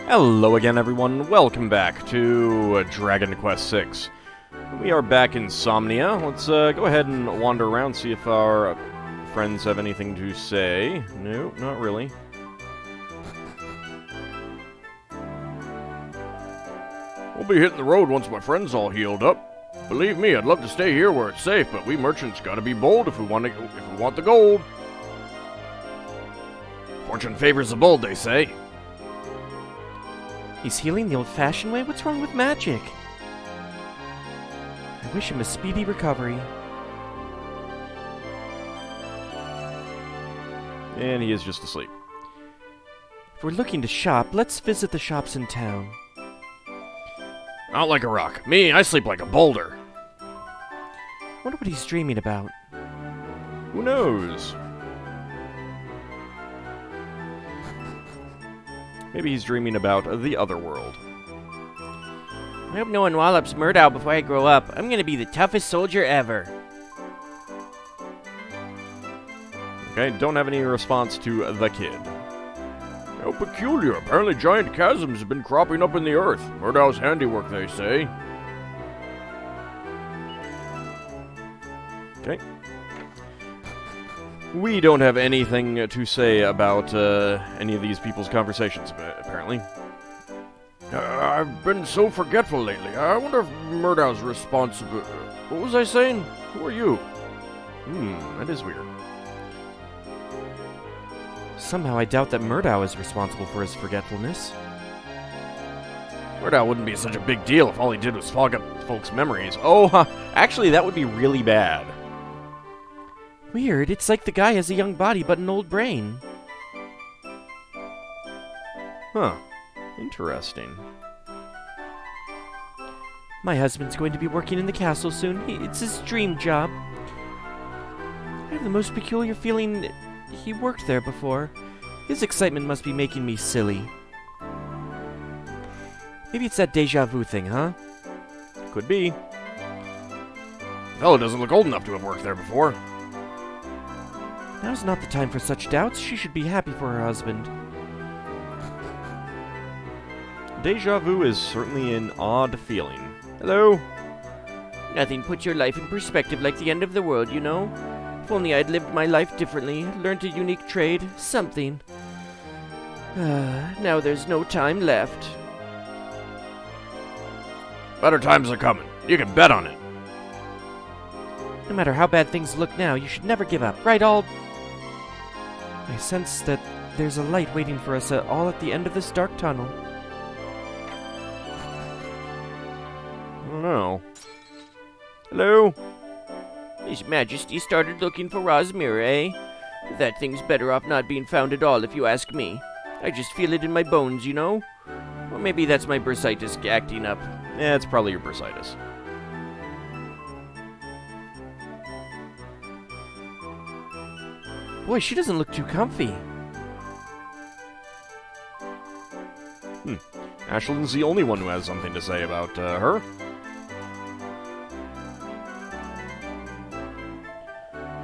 Hello again, everyone. Welcome back to Dragon Quest VI. We are back in Somnia. Let's go ahead and wander around, see if our friends have anything to say. No, not really. We'll be hitting the road once my friend's all healed up. Believe me, I'd love to stay here where it's safe, but we merchants gotta be bold if we want the gold. Fortune favors the bold, they say. He's healing the old-fashioned way? What's wrong with magic? I wish him a speedy recovery. And he is just asleep. If we're looking to shop, let's visit the shops in town. Not like a rock. Me, I sleep like a boulder. Wonder what he's dreaming about. Who knows? Maybe he's dreaming about the other world. I hope no one wallops Murdow before I grow up. I'm gonna be the toughest soldier ever. Okay, don't have any response to the kid. How peculiar. Apparently giant chasms have been cropping up in the earth. Murdow's handiwork, they say. Okay. We don't have anything to say about any of these people's conversations, apparently. I've been so forgetful lately. I wonder if Murdow's responsible. What was I saying? Who are you? That is weird. Somehow I doubt that Murdow is responsible for his forgetfulness. Murdow wouldn't be such a big deal if all he did was fog up folks' memories. Oh, actually, that would be really bad. Weird, it's like the guy has a young body but an old brain. Huh. Interesting. My husband's going to be working in the castle soon. It's his dream job. I have the most peculiar feeling he worked there before. His excitement must be making me silly. Maybe it's that deja vu thing, huh? Could be. Fellow doesn't look old enough to have worked there before. Now's not the time for such doubts. She should be happy for her husband. Deja vu is certainly an odd feeling. Hello? Nothing puts your life in perspective like the end of the world, you know? If only I'd lived my life differently, learned a unique trade, something. Now there's no time left. Better times are coming. You can bet on it. No matter how bad things look now, you should never give up, right, Ald? I sense that there's a light waiting for us all at the end of this dark tunnel. I don't know. Hello? His Majesty started looking for Rosmir, eh? That thing's better off not being found at all, if you ask me. I just feel it in my bones, you know? Or maybe that's my bursitis acting up. Yeah, it's probably your bursitis. Boy, she doesn't look too comfy. Ashland's the only one who has something to say about her.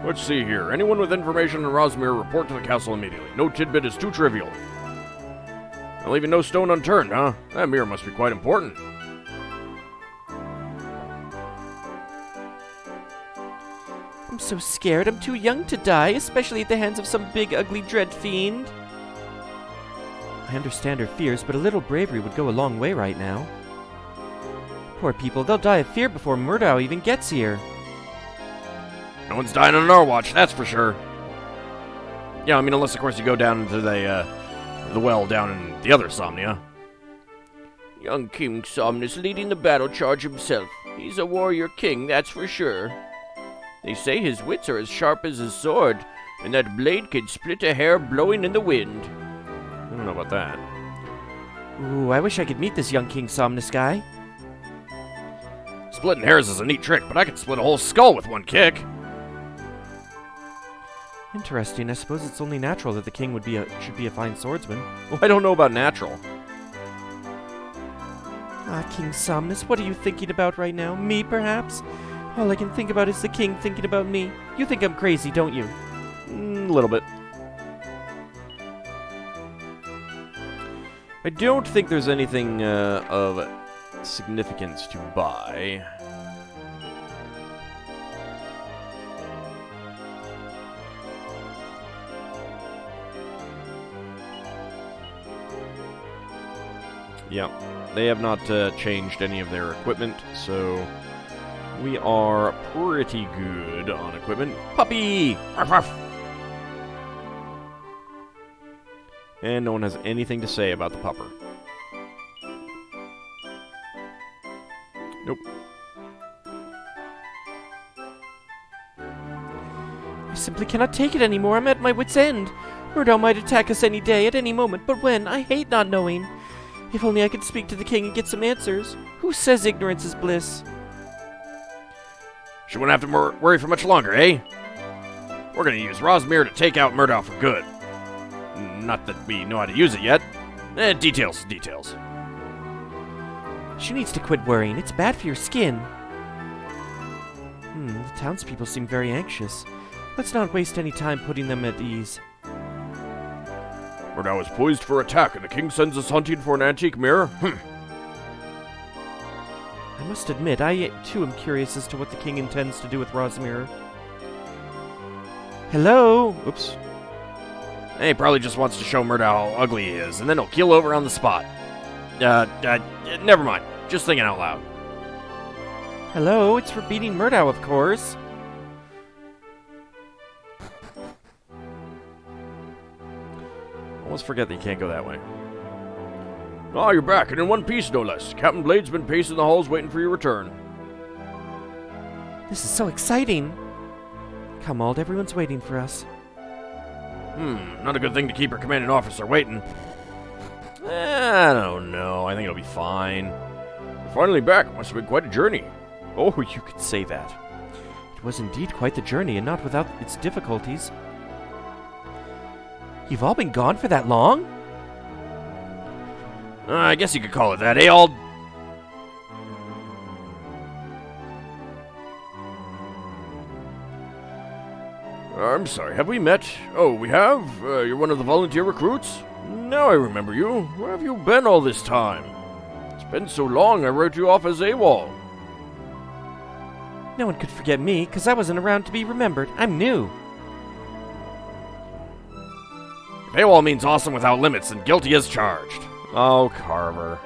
Let's see here. Anyone with information on Rosmir, report to the castle immediately. No tidbit is too trivial. I'm leaving no stone unturned, huh? That mirror must be quite important. I'm so scared. I'm too young to die, especially at the hands of some big, ugly, dread fiend. I understand her fears, but a little bravery would go a long way right now. Poor people, they'll die of fear before Murdow even gets here. No one's dying on our watch, that's for sure. Yeah, I mean, unless, of course, you go down into the well down in the other Somnia. Young King Somnus leading the battle charge himself. He's a warrior king, that's for sure. They say his wits are as sharp as his sword, and that blade can split a hair blowing in the wind. I don't know about that. Ooh, I wish I could meet this young King Somnus guy. Splitting hairs is a neat trick, but I could split a whole skull with one kick. Interesting. I suppose it's only natural that the king should be a fine swordsman. Well, I don't know about natural. Ah, King Somnus, what are you thinking about right now? Me, perhaps? All I can think about is the king thinking about me. You think I'm crazy, don't you? A little bit. I don't think there's anything of significance to buy. Yeah, they have not changed any of their equipment, so we are pretty good on equipment. Puppy! Ruff, ruff. And no one has anything to say about the pupper. Nope. I simply cannot take it anymore. I'm at my wit's end. Murdow might attack us any day, at any moment, but when? I hate not knowing. If only I could speak to the king and get some answers. Who says ignorance is bliss? She won't have to worry for much longer, eh? We're gonna use Rosmere to take out Murdoch for good. Not that we know how to use it yet. Details. She needs to quit worrying. It's bad for your skin. The townspeople seem very anxious. Let's not waste any time putting them at ease. Murdoch is poised for attack, and the king sends us hunting for an antique mirror? I must admit, I too am curious as to what the king intends to do with Rosmere. Hello? Oops. He probably just wants to show Murdoch how ugly he is, and then he'll keel over on the spot. Never mind. Just thinking out loud. Hello, it's for beating Murdoch, of course. Almost forget that you can't go that way. Ah, you're back, and in one piece, no less. Captain Blade's been pacing the halls waiting for your return. This is so exciting. Come, Ald, everyone's waiting for us. Not a good thing to keep your commanding officer waiting. I don't know. I think it'll be fine. You're finally back. Must have been quite a journey. Oh, you could say that. It was indeed quite the journey, and not without its difficulties. You've all been gone for that long? I guess you could call it that, eh, Ald? I'm sorry, have we met? Oh, we have? You're one of the volunteer recruits? Now I remember you. Where have you been all this time? It's been so long, I wrote you off as AWOL. No one could forget me, because I wasn't around to be remembered. I'm new. If AWOL means awesome without limits, then guilty as charged. Oh, Carver.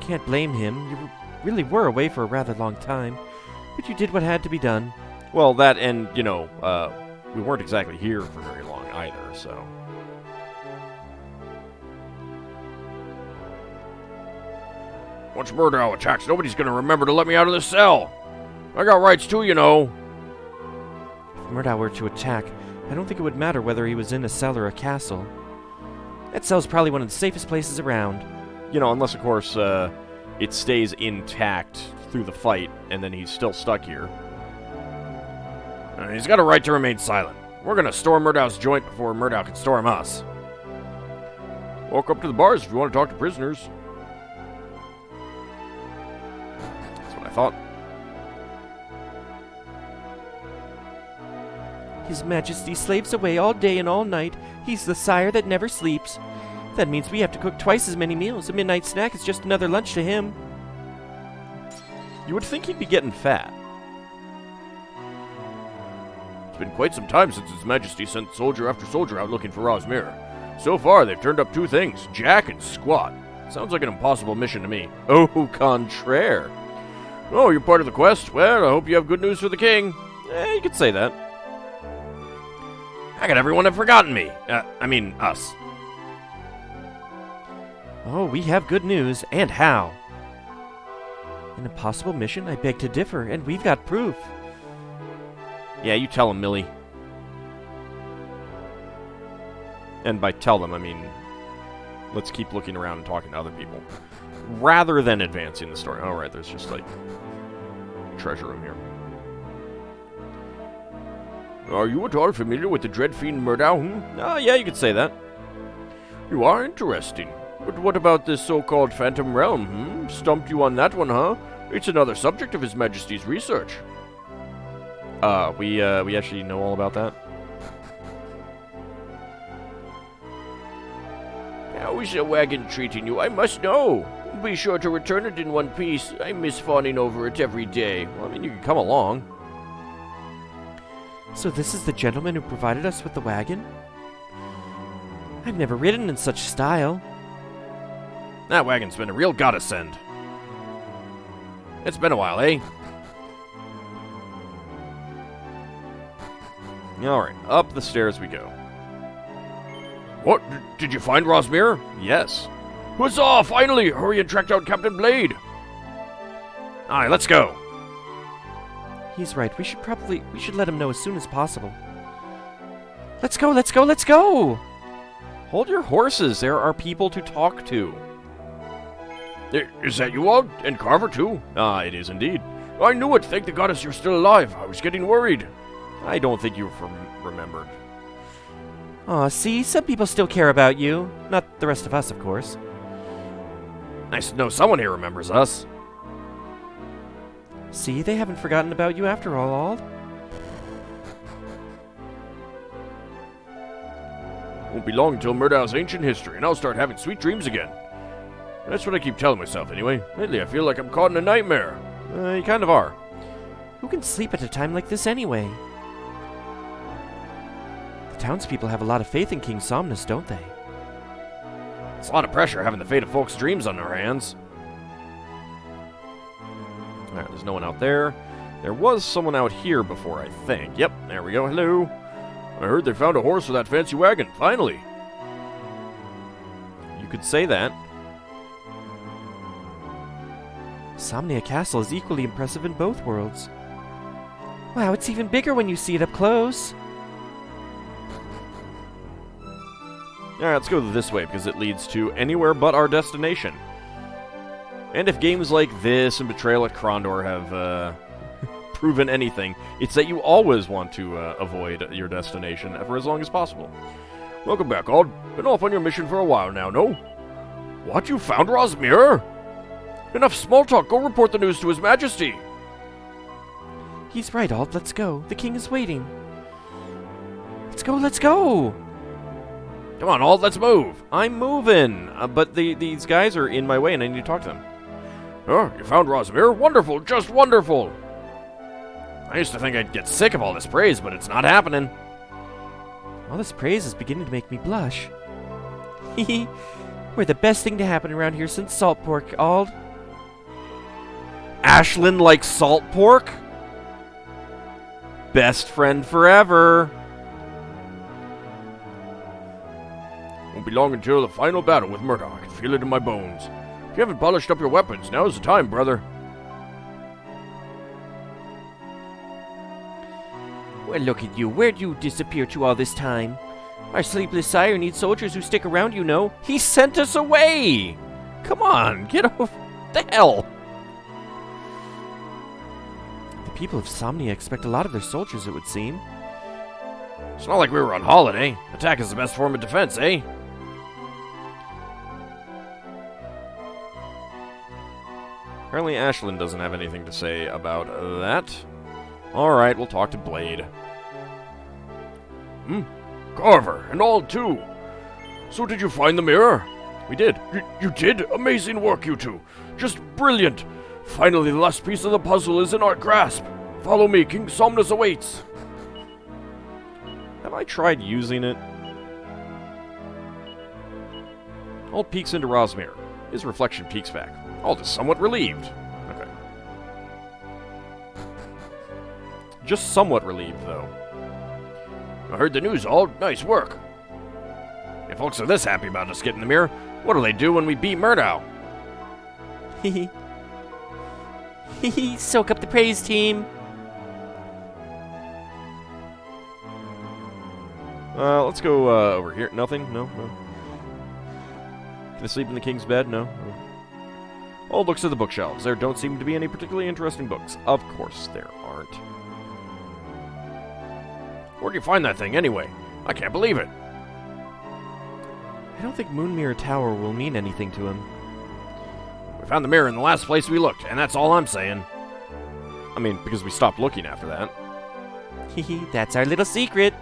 Can't blame him. You really were away for a rather long time. But you did what had to be done. Well, that and, you know, we weren't exactly here for very long either, so... Once Murdoch attacks, nobody's gonna remember to let me out of the cell. I got rights too, you know. If Murdoch were to attack, I don't think it would matter whether he was in a cell or a castle. That cell's probably one of the safest places around. You know, unless, of course, it stays intact through the fight, and then he's still stuck here. He's got a right to remain silent. We're gonna storm Murdoch's joint before Murdoch can storm us. Walk up to the bars if you want to talk to prisoners. That's what I thought. His Majesty slaves away all day and all night. He's the sire that never sleeps. That means we have to cook twice as many meals. A midnight snack is just another lunch to him. You would think he'd be getting fat. It's been quite some time since His Majesty sent soldier after soldier out looking for Rosmere. So far, they've turned up two things, Jack and Squat. Sounds like an impossible mission to me. Au contraire. Oh, you're part of the quest? Well, I hope you have good news for the king. You could say that. How could everyone have forgotten me? I mean, us. Oh, we have good news, and how? An impossible mission? I beg to differ, and we've got proof. Yeah, you tell them, Millie. And by tell them, I mean, let's keep looking around and talking to other people. Rather than advancing the story. Alright, there's just, like, a treasure room here. Are you at all familiar with the dread fiend Murdoch? Oh, yeah, you could say that. You are interesting. But what about this so-called Phantom Realm, Stumped you on that one, huh? It's another subject of His Majesty's research. We actually know all about that. How is the wagon treating you? I must know. Be sure to return it in one piece. I miss fawning over it every day. Well, I mean, you can come along. So this is the gentleman who provided us with the wagon? I've never ridden in such style. That wagon's been a real godsend. It's been a while, eh? Alright, up the stairs we go. What? Did you find Rosmere? Yes. Huzzah! Finally! Hurry and track down Captain Blade! Alright, let's go. He's right. We should let him know as soon as possible. Let's go, let's go, let's go! Hold your horses. There are people to talk to. Is that you all? And Carver, too? Ah, it is indeed. I knew it. Thank the goddess you're still alive. I was getting worried. I don't think you remembered. Aw, see? Some people still care about you. Not the rest of us, of course. Nice to know someone here remembers us. See, they haven't forgotten about you after all, Ald. Won't be long until Murdau's ancient history, and I'll start having sweet dreams again. That's what I keep telling myself, anyway. Lately, I feel like I'm caught in a nightmare. You kind of are. Who can sleep at a time like this anyway? The townspeople have a lot of faith in King Somnus, don't they? It's a lot of pressure having the fate of folks' dreams on our hands. Alright, there's no one out there. There was someone out here before, I think. Yep, there we go. Hello. I heard they found a horse for that fancy wagon, finally. You could say that. Somnia Castle is equally impressive in both worlds. Wow, it's even bigger when you see it up close. Alright, let's go this way because it leads to anywhere but our destination. And if games like this and Betrayal at Krondor have proven anything, it's that you always want to avoid your destination for as long as possible. Welcome back, Ald. Been off on your mission for a while now, no? What, you found Rosmere? Enough small talk. Go report the news to His Majesty. He's right, Ald. Let's go. The king is waiting. Let's go, let's go! Come on, Ald, let's move. I'm moving, but these guys are in my way and I need to talk to them. Oh, you found Rosmere? Wonderful, just wonderful. I used to think I'd get sick of all this praise, but it's not happening. All this praise is beginning to make me blush. Hehe. We're the best thing to happen around here since salt pork, Ald. Ashlyn likes salt pork? Best friend forever. Won't be long until the final battle with Murdoch. I can feel it in my bones. If you haven't polished up your weapons, now's the time, brother. Well, look at you. Where'd you disappear to all this time? Our sleepless sire needs soldiers who stick around, you know. He sent us away! Come on, get over the hell! The people of Somnia expect a lot of their soldiers, it would seem. It's not like we were on holiday. Attack is the best form of defense, eh? Apparently Ashlyn doesn't have anything to say about that. Alright, we'll talk to Blade. Carver, and all too. So did you find the mirror? We did. You did? Amazing work, you two. Just brilliant. Finally, the last piece of the puzzle is in our grasp. Follow me, King Somnus awaits. Have I tried using it? Ald peeks into Rosmere. His reflection peeks back. Ald is somewhat relieved. Okay. Just somewhat relieved, though. I heard the news, Ald. Nice work. If folks are this happy about us getting the mirror, what'll they do when we beat Murdoch? Hehe. Hehe. Soak up the praise, team. Let's go over here. Nothing? No? No. Can I sleep in the king's bed? No? No. Ald looks at the bookshelves. There don't seem to be any particularly interesting books. Of course there aren't. Where'd you find that thing, anyway? I can't believe it. I don't think Moonmirror Tower will mean anything to him. We found the mirror in the last place we looked, and that's all I'm saying. I mean, because we stopped looking after that. Hehe. That's our little secret.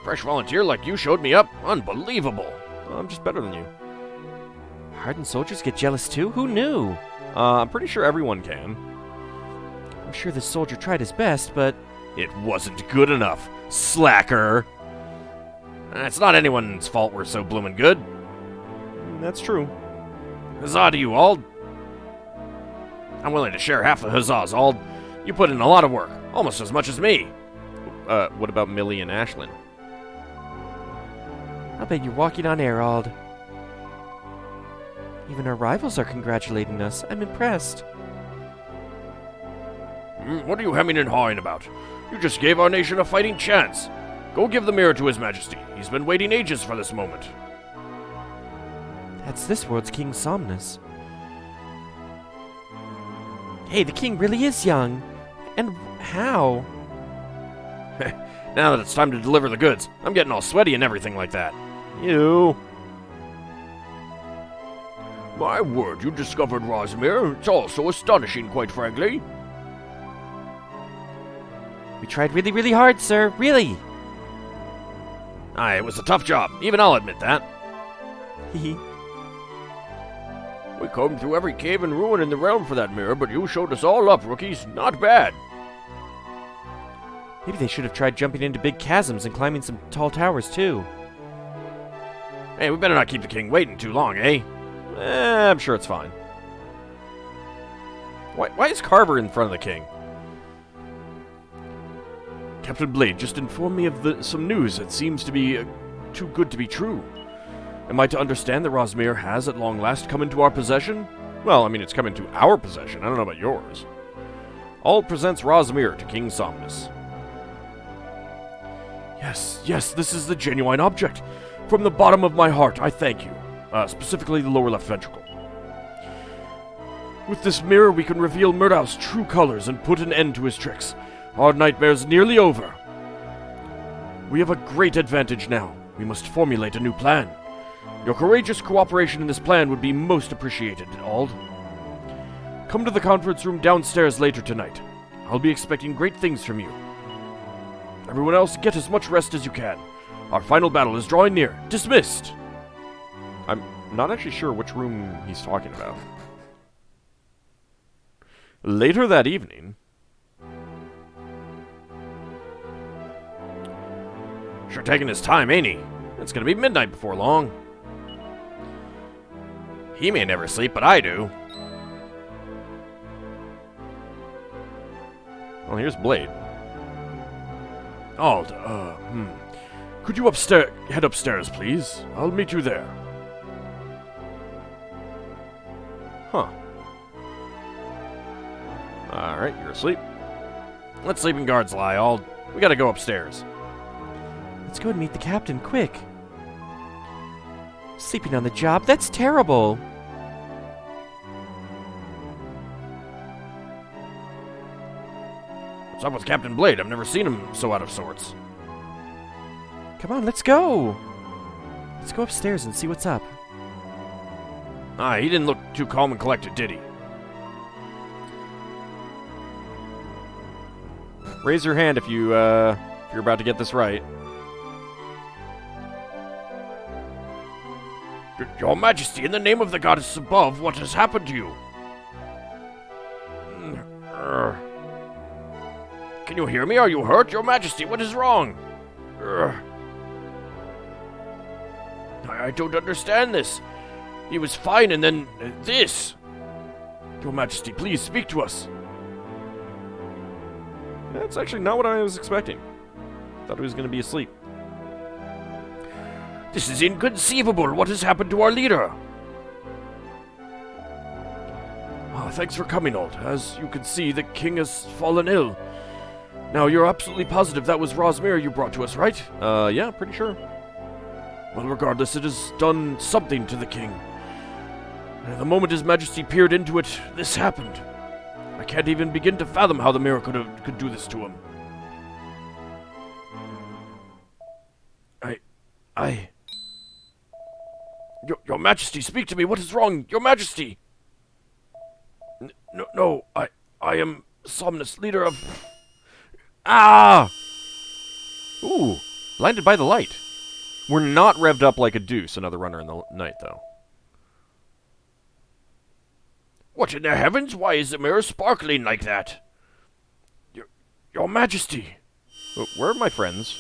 Fresh volunteer like you showed me up? Unbelievable. I'm just better than you. Hardened soldiers get jealous too? Who knew? I'm pretty sure everyone can. I'm sure this soldier tried his best, but It wasn't good enough, slacker. It's not anyone's fault we're so bloomin' good. That's true. Huzzah to you, Ald. I'm willing to share half the huzzahs, Ald. You put in a lot of work, almost as much as me. What about Millie and Ashlyn? I bet you're walking on air, Ald. Even our rivals are congratulating us. I'm impressed. What are you hemming and hawing about? You just gave our nation a fighting chance. Go give the mirror to His Majesty. He's been waiting ages for this moment. That's this world's King Somnus. Hey, the king really is young. And how? Now that it's time to deliver the goods, I'm getting all sweaty and everything like that. You. My word, you discovered Rosmere. It's all so astonishing, quite frankly. We tried really, really hard, sir. Really. Aye, it was a tough job. Even I'll admit that. Hehe. We combed through every cave and ruin in the realm for that mirror, but you showed us all up, rookies. Not bad. Maybe they should have tried jumping into big chasms and climbing some tall towers, too. Hey, we better not keep the king waiting too long, eh? I'm sure it's fine. Why is Carver in front of the king? Captain Blade just informed me of some news that seems to be too good to be true. Am I to understand that Rosmere has at long last come into our possession? Well, I mean, it's come into our possession. I don't know about yours. Ald presents Rosmere to King Somnus. Yes, this is the genuine object. From the bottom of my heart, I thank you. Specifically the lower left ventricle. With this mirror, we can reveal Murdau's true colors and put an end to his tricks. Our nightmare's nearly over. We have a great advantage now. We must formulate a new plan. Your courageous cooperation in this plan would be most appreciated, Ald. Come to the conference room downstairs later tonight. I'll be expecting great things from you. Everyone else, get as much rest as you can. Our final battle is drawing near. Dismissed! I'm not actually sure which room he's talking about. Later that evening... Sure taking his time, ain't he? It's gonna be midnight before long. He may never sleep, but I do. Well, here's Blade. Ald, could you head upstairs, please? I'll meet you there. Huh. Alright, you're asleep. Let sleeping guards lie, Ald. We gotta go upstairs. Let's go and meet the captain, quick. Sleeping on the job? That's terrible. What's up with Captain Blade? I've never seen him so out of sorts. Come on, let's go. Let's go upstairs and see what's up. He didn't look too calm and collected, did he? Raise your hand if you're about to get this right. Your Majesty, in the name of the goddess above, what has happened to you? Can you hear me? Are you hurt? Your Majesty, what is wrong? I don't understand this. He was fine, and then this. Your Majesty, please speak to us. That's actually not what I was expecting. Thought he was going to be asleep. This is inconceivable. What has happened to our leader? Thanks for coming, Ald. As you can see, the king has fallen ill. Now, you're absolutely positive that was Rosmere you brought to us, right? Yeah, pretty sure. Well, regardless, it has done something to the king. The moment His Majesty peered into it, this happened. I can't even begin to fathom how the mirror could do this to him. Your Majesty, speak to me. What is wrong? Your Majesty! No, I am Somnus, leader of... Ah! Ooh, blinded by the light. We're not revved up like a deuce, another runner in the night, though. What in the heavens? Why is the mirror sparkling like that? Your Majesty! Where are my friends?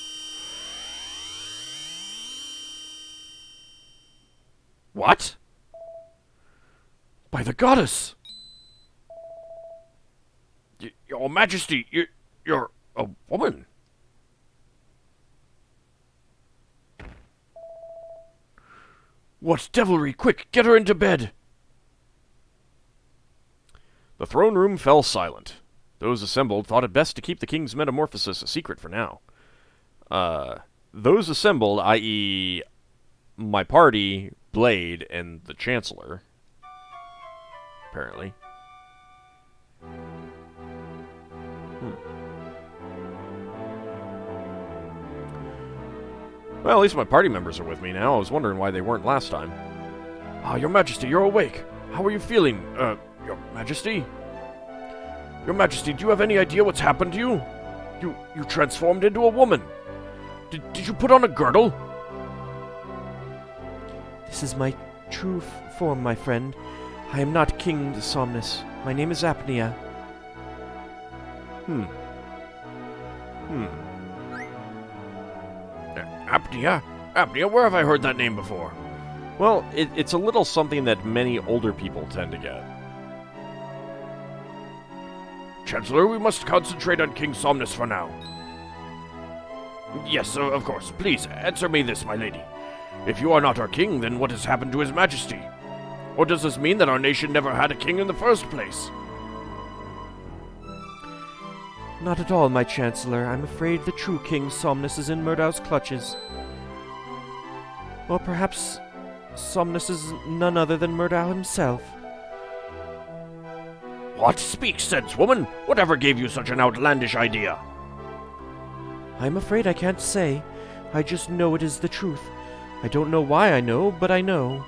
What? By the goddess! Your Majesty, you're a woman. What devilry! Quick, get her into bed! The throne room fell silent. Those assembled thought it best to keep the king's metamorphosis a secret for now. Those assembled, i.e., my party, Blade, and the Chancellor. Apparently. Well, at least my party members are with me now. I was wondering why they weren't last time. Ah, Your Majesty, you're awake. How are you feeling, Your Majesty? Your Majesty, do you have any idea what's happened to you? You transformed into a woman. Did you put on a girdle? This is my true form, my friend. I am not King Somnus. My name is Apnea. Apnea? Apnea, where have I heard that name before? Well, it's a little something that many older people tend to get. Chancellor, we must concentrate on King Somnus for now. Yes, of course. Please, answer me this, my lady. If you are not our king, then what has happened to his majesty? Or does this mean that our nation never had a king in the first place? Not at all, my Chancellor. I'm afraid the true King Somnus is in Murdau's clutches. Or perhaps Somnus is none other than Murdau himself. What? Speak sense, woman! Whatever gave you such an outlandish idea? I'm afraid I can't say. I just know it is the truth. I don't know why I know, but I know.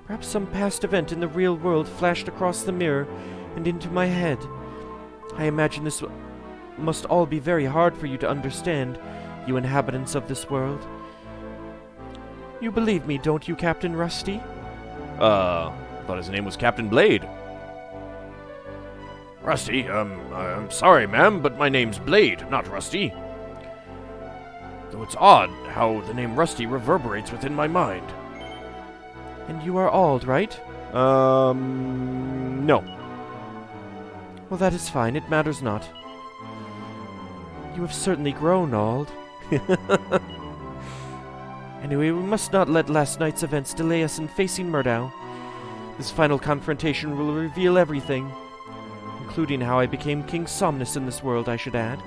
Perhaps some past event in the real world flashed across the mirror and into my head. I imagine this must all be very hard for you to understand, you inhabitants of this world. You believe me, don't you, Captain Rusty? Thought his name was Captain Blade. Rusty, I'm sorry, ma'am, but my name's Blade, not Rusty. Though it's odd how the name Rusty reverberates within my mind. And you are Auld, right? No. Well, that is fine. It matters not. You have certainly grown, Auld. Anyway, we must not let last night's events delay us in facing Murdau. This final confrontation will reveal everything, including how I became King Somnus in this world, I should add.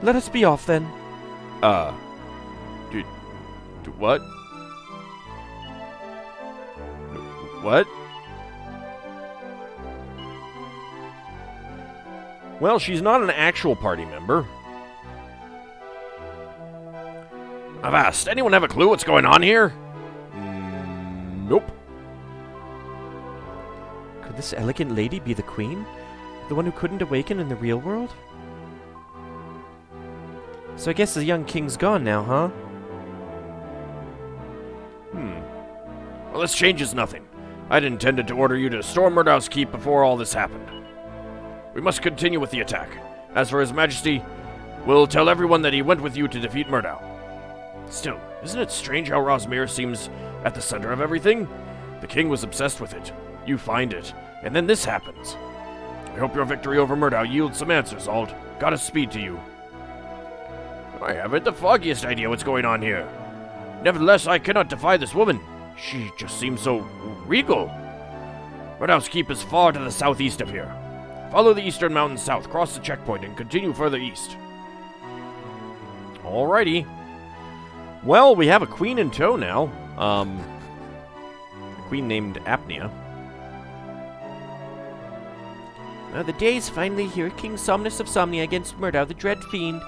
Let us be off, then. What? What? Well, she's not an actual party member. Avast, anyone have a clue what's going on here? Nope. Could this elegant lady be the queen? The one who couldn't awaken in the real world? So I guess the young king's gone now, huh? Well, this changes nothing. I'd intended to order you to storm Murdau's keep before all this happened. We must continue with the attack. As for His Majesty, we'll tell everyone that he went with you to defeat Murdau. Still, isn't it strange how Rosmere seems at the center of everything? The king was obsessed with it. You find it, and then this happens. I hope your victory over Murdau yields some answers, Auld. Gotta speed to you. I haven't the foggiest idea what's going on here. Nevertheless, I cannot defy this woman. She just seems so regal. Murdau's keep is far to the southeast of here. Follow the eastern mountains south, cross the checkpoint, and continue further east. Alrighty. Well, we have a queen in tow now. A queen named Apnea. The day's finally here, King Somnus of Somnia against Murdau, the Dread Fiend.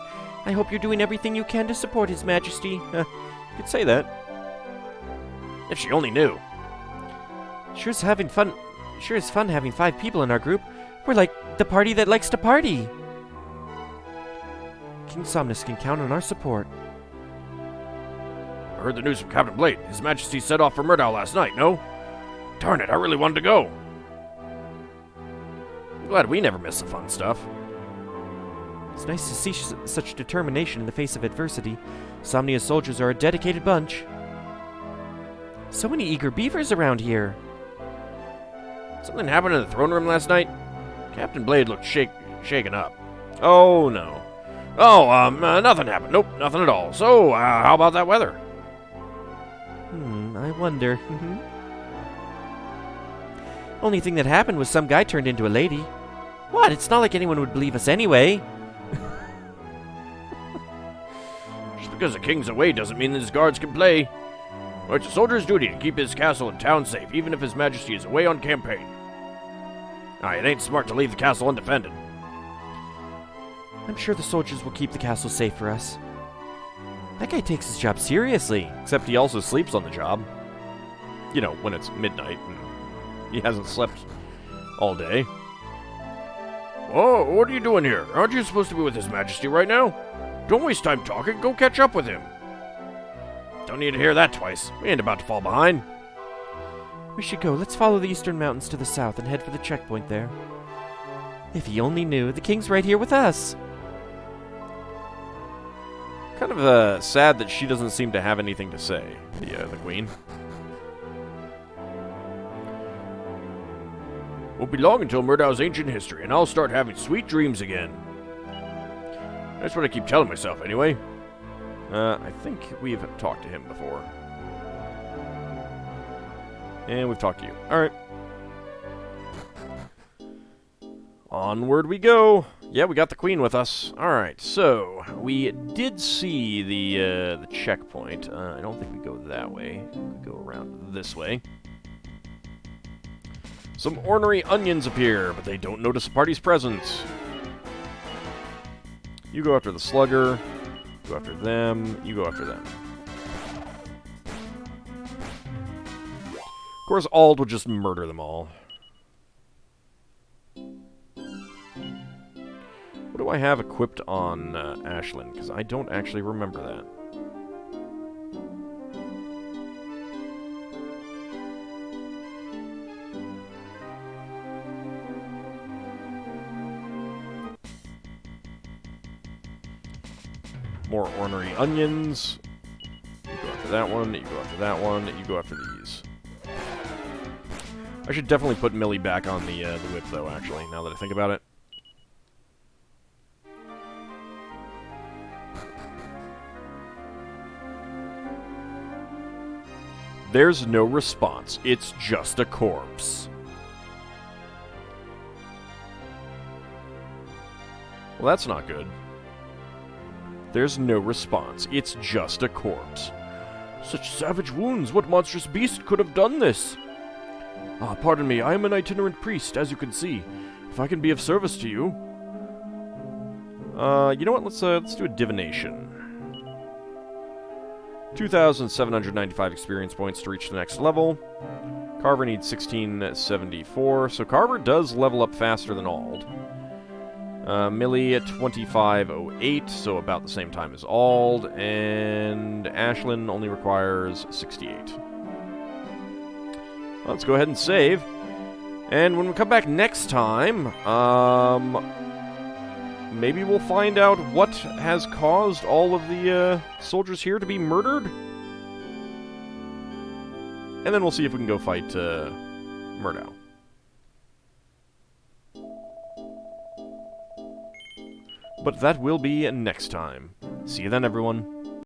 I hope you're doing everything you can to support His Majesty. You could say that. If she only knew. Sure is fun having 5 people in our group. We're like the party that likes to party. King Somnus can count on our support. I heard the news from Captain Blade. His Majesty set off for Murdow last night, no? Darn it, I really wanted to go. I'm glad we never miss the fun stuff. It's nice to see such determination in the face of adversity. Somnia's soldiers are a dedicated bunch. So many eager beavers around here. Something happened in the throne room last night? Captain Blade looked shaken up. Oh, no. Oh, nothing happened. Nope, nothing at all. So, how about that weather? I wonder. Only thing that happened was some guy turned into a lady. What? It's not like anyone would believe us anyway. Just because the king's away doesn't mean that his guards can play. Well, it's a soldier's duty to keep his castle and town safe, even if his majesty is away on campaign. It ain't smart to leave the castle undefended. I'm sure the soldiers will keep the castle safe for us. That guy takes his job seriously. Except he also sleeps on the job. You know, when it's midnight and he hasn't slept all day. Oh, what are you doing here? Aren't you supposed to be with his majesty right now? Don't waste time talking. Go catch up with him. Don't need to hear that twice. We ain't about to fall behind. We should go. Let's follow the eastern mountains to the south and head for the checkpoint there. If he only knew, the king's right here with us. Kind of sad that she doesn't seem to have anything to say, the queen. Won't be long until Murdow's ancient history, and I'll start having sweet dreams again. That's what I keep telling myself, anyway. I think we've talked to him before. And we've talked to you. Alright. Onward we go. Yeah, we got the queen with us. Alright, so we did see the checkpoint. I don't think we go that way. We go around this way. Some ornery onions appear, but they don't notice the party's presence. You go after the slugger. Go after them. You go after them. Of course, Auld will just murder them all. What do I have equipped on Ashlyn? Because I don't actually remember that. More ornery onions. You go after that one, you go after that one, you go after these. I should definitely put Millie back on the whip, though, actually, now that I think about it. There's no response. It's just a corpse. Well, that's not good. There's no response. It's just a corpse. Such savage wounds! What monstrous beast could have done this? Pardon me. I am an itinerant priest, as you can see. If I can be of service to you... you know what? Let's do a divination. 2,795 experience points to reach the next level. Carver needs 1674, so Carver does level up faster than Auld. Millie at 2508, so about the same time as Auld, and Ashlyn only requires 68. Let's go ahead and save. And when we come back next time, maybe we'll find out what has caused all of the soldiers here to be murdered. And then we'll see if we can go fight Murdow. But that will be next time. See you then, everyone.